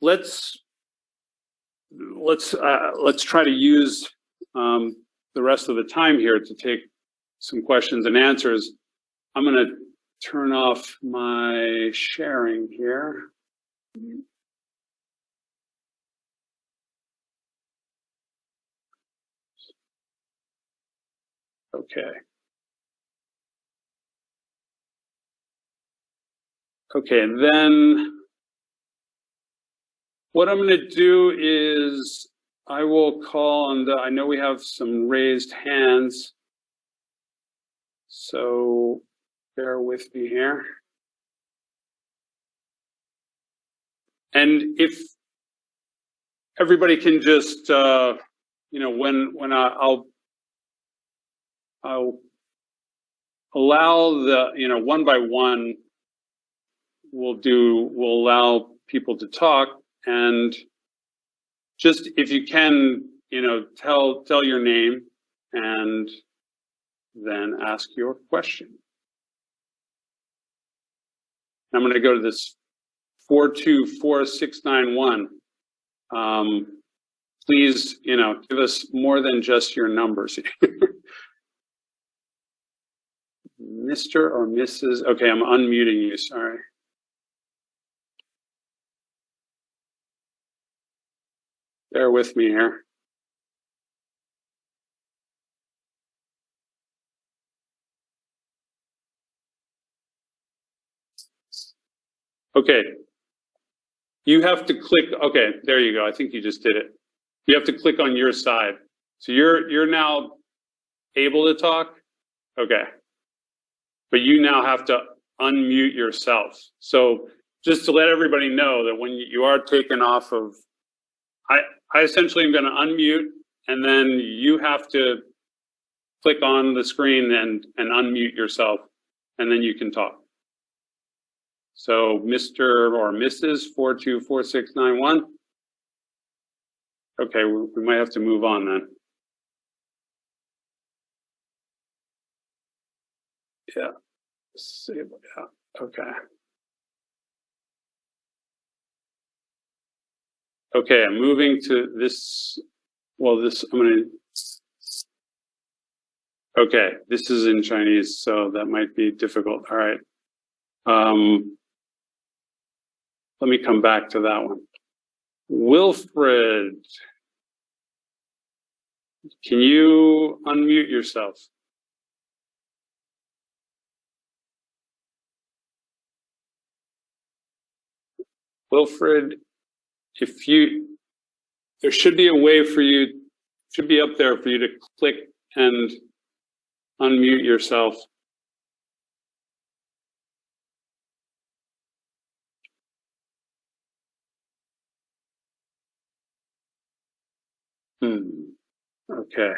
let's try to use the rest of the time here to take some questions and answers. I'm going to turn off my sharing here. Okay. Okay, and then what I'm going to do is I will call on I know we have some raised hands, so bear with me here. And if everybody can just, you know, when I'll allow the, you know, one by one, we'll allow people to talk, and just if you can, you know, tell your name and then ask your question. I'm going to go to this 424691. Please, you know, give us more than just your numbers. Mr. or Mrs. Okay, I'm unmuting you, sorry. Bear with me here. Okay. You have to click, okay, there you go. I think you just did it. You have to click on your side. So you're now able to talk? Okay. But you now have to unmute yourself. So just to let everybody know that when you are taken off of, I essentially am going to unmute, and then you have to click on the screen and unmute yourself, and then you can talk. So Mr. or Mrs. 424691. Okay, we might have to move on then. Yeah. Yeah. Okay. Okay, I'm moving to this. Well, this I'm going to. Okay, this is in Chinese, so that might be difficult. All right. Let me come back to that one. Wilfred, can you unmute yourself? Wilfred, there should be a way for you, should be up there for you to click and unmute yourself. Okay,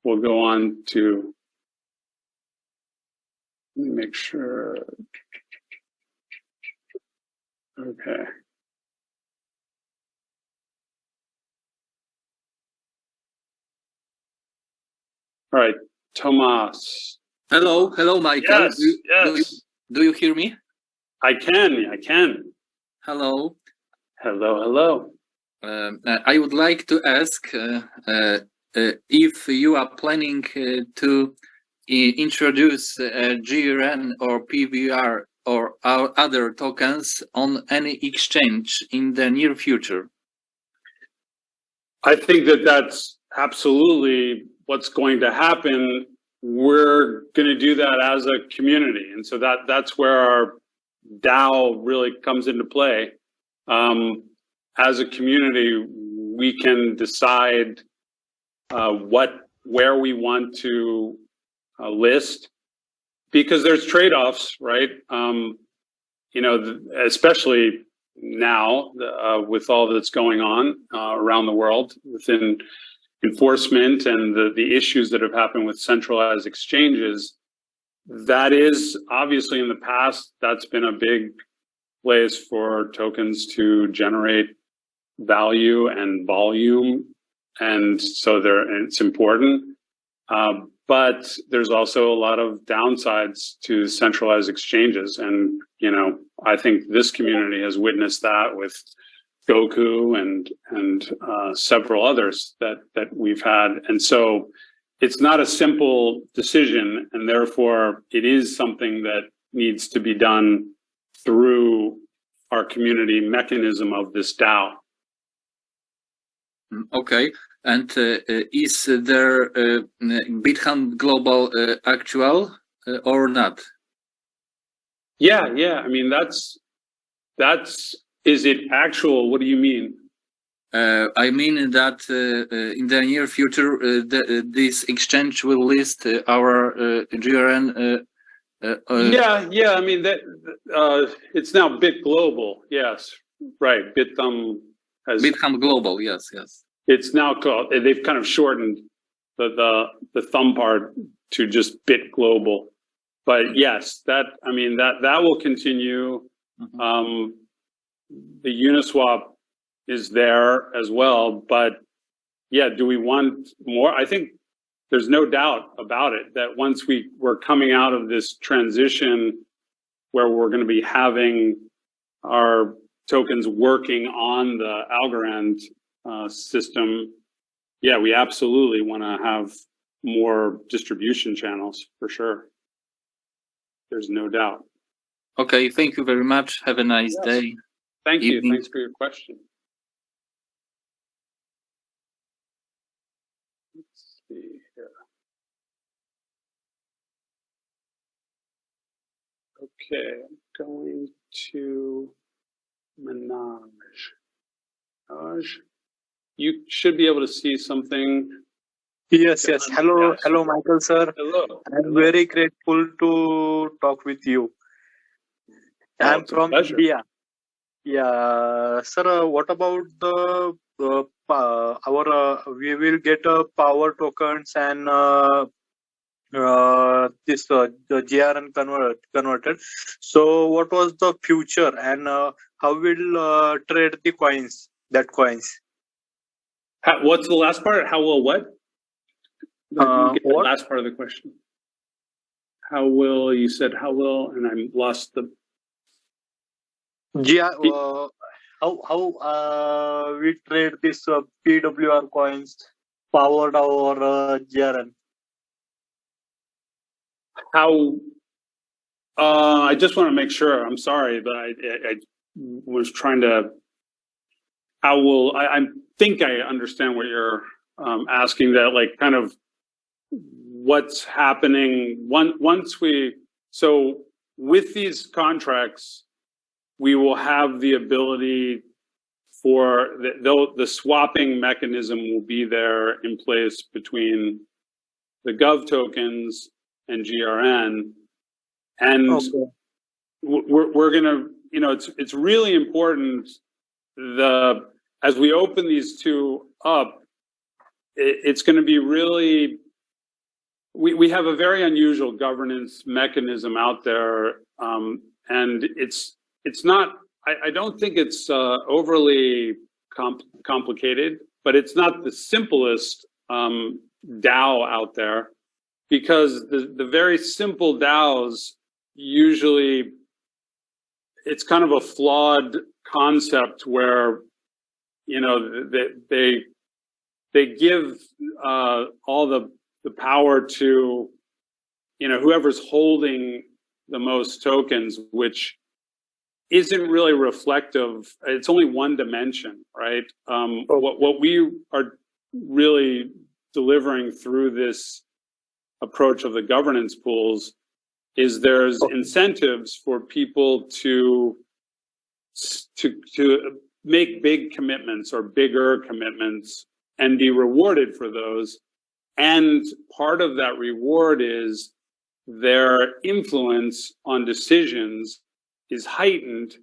we'll go on to, let me make sure. Okay. All right, Tomas. Hello, Michael. Yes, yes. Do you hear me? I can. Hello. Hello. I would like to ask if you are planning to introduce GRN or PVR or other tokens on any exchange in the near future. I think that's absolutely what's going to happen. We're going to do that as a community, and so that's where our DAO really comes into play. As a community, we can decide where we want to list, because there's trade-offs, right? You know, especially now with all that's going on around the world within enforcement and the issues that have happened with centralized exchanges. That is obviously, in the past, that's been a big place for tokens to generate value and volume, and so it's important. But there's also a lot of downsides to centralized exchanges, and you know, I think this community has witnessed that with Goku and several others that we've had. And so it's not a simple decision, and therefore it is something that needs to be done through our community mechanism of this DAO. Okay. And is there BitHunt Global actual or not? Yeah. I mean, that's, is it actual? What do you mean? I mean that in the near future, this exchange will list our GRN. Yeah. I mean, that it's now Bit Global. Yes, right. BitHunt Global. Yes. It's now called. They've kind of shortened the thumb part to just Bit Global. But yes, that will continue. Mm-hmm. The Uniswap is there as well, but yeah, do we want more? I think there's no doubt about it that once we're coming out of this transition where we're going to be having our tokens working on the Algorand system, yeah, we absolutely want to have more distribution channels for sure. There's no doubt. Okay, thank you very much. Have a nice day. Thank you. Thanks for your question. Let's see here. Okay, I'm going to Manoj. Manoj, you should be able to see something. Yes. Hello, Michael sir. Hello. I'm very grateful to talk with you. I'm from India. Yeah, sir. What about the we will get power tokens and this the GRN converted. So what was the future and how will trade the coins? What's the last part? How will what? What? The last part of the question. How will, you said how will, and I lost the. How we trade this PWR coins powered our GRN? How? I just want to make sure. I'm sorry, but I was trying to. How will I think I understand what you're asking? That like kind of what's happening once we. So with these contracts, we will have the ability for the swapping mechanism will be there in place between the Gov tokens and GRN, and okay. we're gonna, it's really important as we open these two up, it's going to be really. We have a very unusual governance mechanism out there, and it's not. I don't think it's overly complicated, but it's not the simplest DAO out there, because the very simple DAOs usually it's kind of a flawed concept where they give all the power to whoever's holding the most tokens, which isn't really reflective. It's only one dimension, right? What we are really delivering through this approach of the governance pools is there's incentives for people to make big commitments or bigger commitments and be rewarded for those. And part of that reward is their influence on decisions is heightened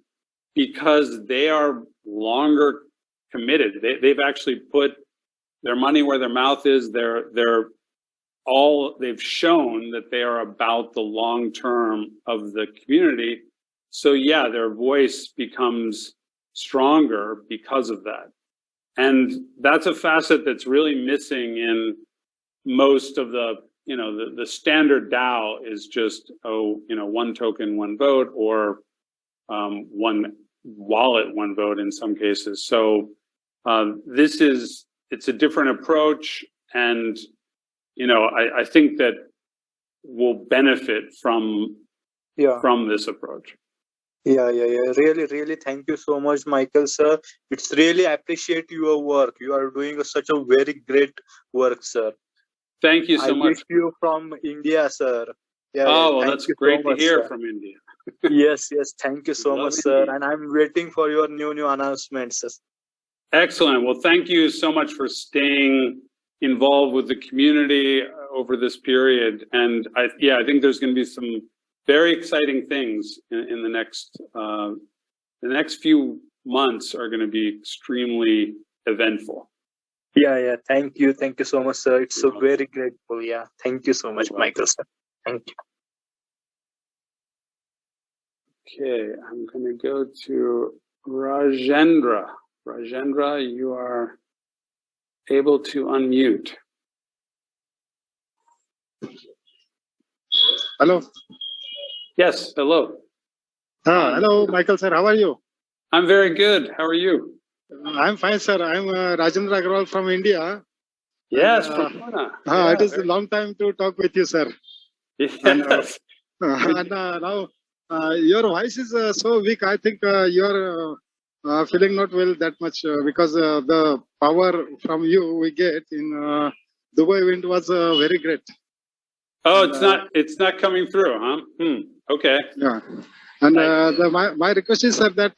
because they are longer committed. They've actually put their money where their mouth is. They've shown that they are about the long term of the community. So yeah, their voice becomes stronger because of that. And that's a facet that's really missing in most of the standard DAO is just, one token, one vote, or one wallet one vote in some cases. So it's a different approach, and I think that we'll benefit from this approach. Yeah. Really, really, thank you so much, Michael, sir. It's really appreciate your work. You are doing such a very great work, sir. Thank you so much. I wish you from India, sir. Well, that's great to hear from India. Yes. Thank you so much, sir. And I'm waiting for your new announcements. Excellent. Well, thank you so much for staying involved with the community over this period. And I think there's going to be some very exciting things in the next few months are going to be extremely eventful. Yeah. Thank you so much, sir. It's so very grateful. Yeah. Thank you so much, Michael, sir. Thank you. Okay, I'm going to go to Rajendra. Rajendra, you are able to unmute. Hello. Yes, hello. Hello, Michael, sir. How are you? I'm very good. How are you? I'm fine, sir. I'm Rajendra Agrawal from India. Yes, from Pune. It is a long time to talk with you, sir. Yes. And now your voice is so weak. I think you're feeling not well that much because the power from you we get in Dubai wind was very great. Oh, it's not coming through, huh? Okay. Yeah. And my request is, sir, that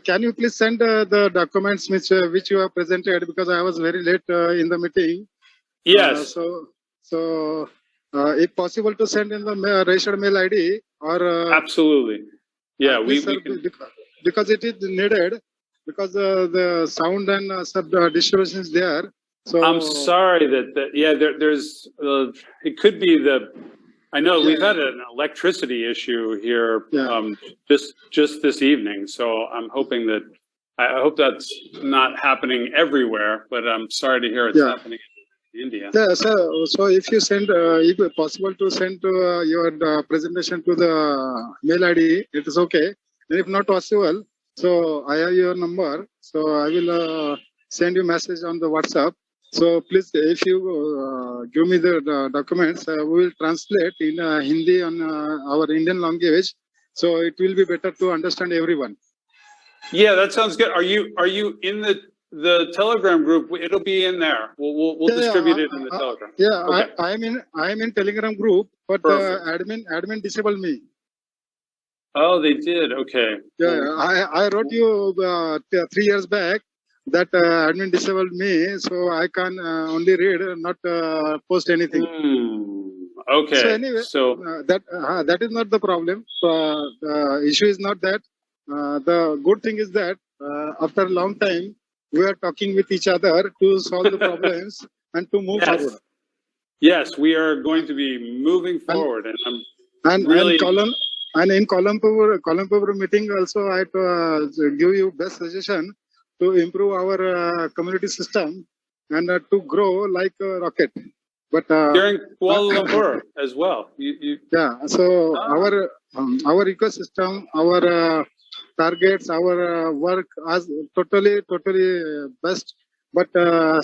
can you please send the documents which you have presented, because I was very late in the meeting. Yes. So if possible to send in the registered mail ID or absolutely. Yeah, we can. Because it is needed, because the sound and sub distribution is there. So I'm sorry there's it could be I know we've had an electricity issue here just this evening, so I'm hoping that I hope that's not happening everywhere, but I'm sorry to hear it's happening in India. Yeah, so if you send, if it's possible to send to your presentation to the mail ID, it is okay. And if not possible, so I have your number, so I will send you message on the WhatsApp. So please, if you give me the documents, we will translate in Hindi on our Indian language, so it will be better to understand everyone. Yeah, that sounds good. Are you in the Telegram group? It'll be in there. We'll distribute it in the Telegram. Yeah, okay. I am in Telegram group, but admin disabled me. Oh, they did. Okay. Yeah, I wrote you 3 years back that admin disabled me, so I can only read, not post anything. Okay. So anyway, that is not the problem. The issue is not that. The good thing is that after a long time, we are talking with each other to solve the problems and to move forward. Yes, we are going to be moving forward, and I'm really. And in Kuala Lumpur meeting also, I give you best suggestion to improve our community system and to grow like a rocket. But during Kuala Lumpur as well. So our ecosystem, our targets, our work as totally best. But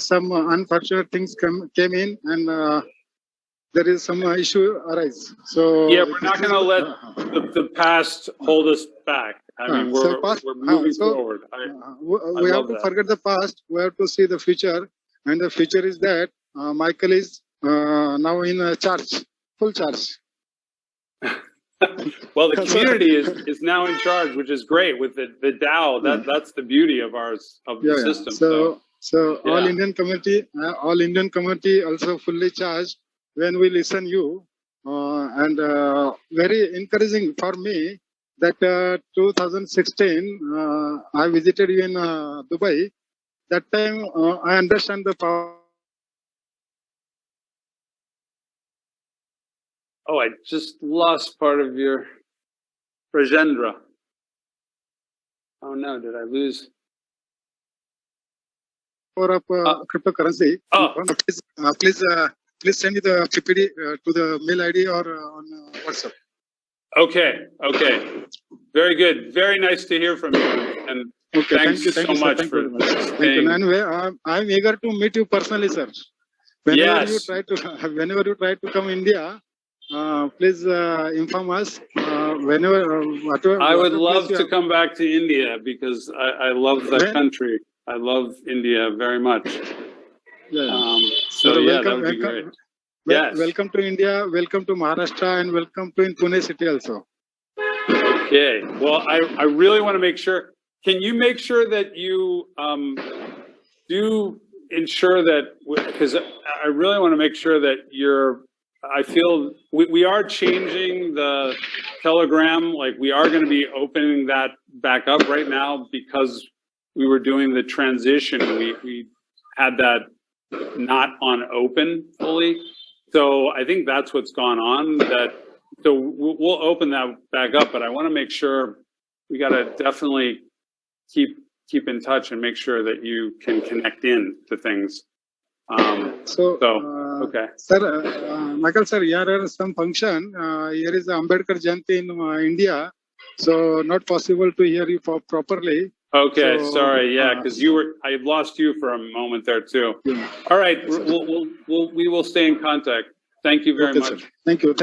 some unfortunate things came in, and there is some issue arise. So we're not going to let the past hold us back. I mean, we're moving forward. We have to forget the past. We have to see the future, and the future is that Michael is now in charge, full charge. Well, the community is now in charge, which is great with the DAO. That's the beauty of the system. So all Indian community also fully charged when we listen you, and very encouraging for me that 2016 I visited you in Dubai. That time I understand the power. Oh, I just lost part of your Rajendra. Oh no, did I lose? Of cryptocurrency. Please send me the PPD to the mail ID or on WhatsApp. Okay. Very good. Very nice to hear from you. And Okay, thanks thank you, so sir. much Thank for you very much. Thank staying. you. Anyway, I'm eager to meet you personally, sir. Whenever you Yes. whenever you try to come India, please inform us. Whatever. I would whatever love place you to have- come back to India because I love the When- country. I love India very much. Yeah. So Sir, yeah, welcome, that would be welcome. great. Yes. Welcome to India. Welcome to Maharashtra, and welcome to in Pune city also. Okay. Well, I really want to make sure. Can you make sure that you do ensure that, because I really want to make sure that I feel we are changing the Telegram. Like we are going to be opening that back up right now because we were doing the transition. We had that not on open fully. So I think that's what's gone on. So we'll open that back up, but I want to make sure we got to definitely keep in touch and make sure that you can connect in to things. Okay. Sir, Michael sir, here is some function. Here is Ambedkar Jayanti in India, so not possible to hear you properly. Okay, So, sorry, yeah, because I lost you for a moment there too. Yeah. All right, we will stay in contact. Thank you very Okay, much. sir. Thank you.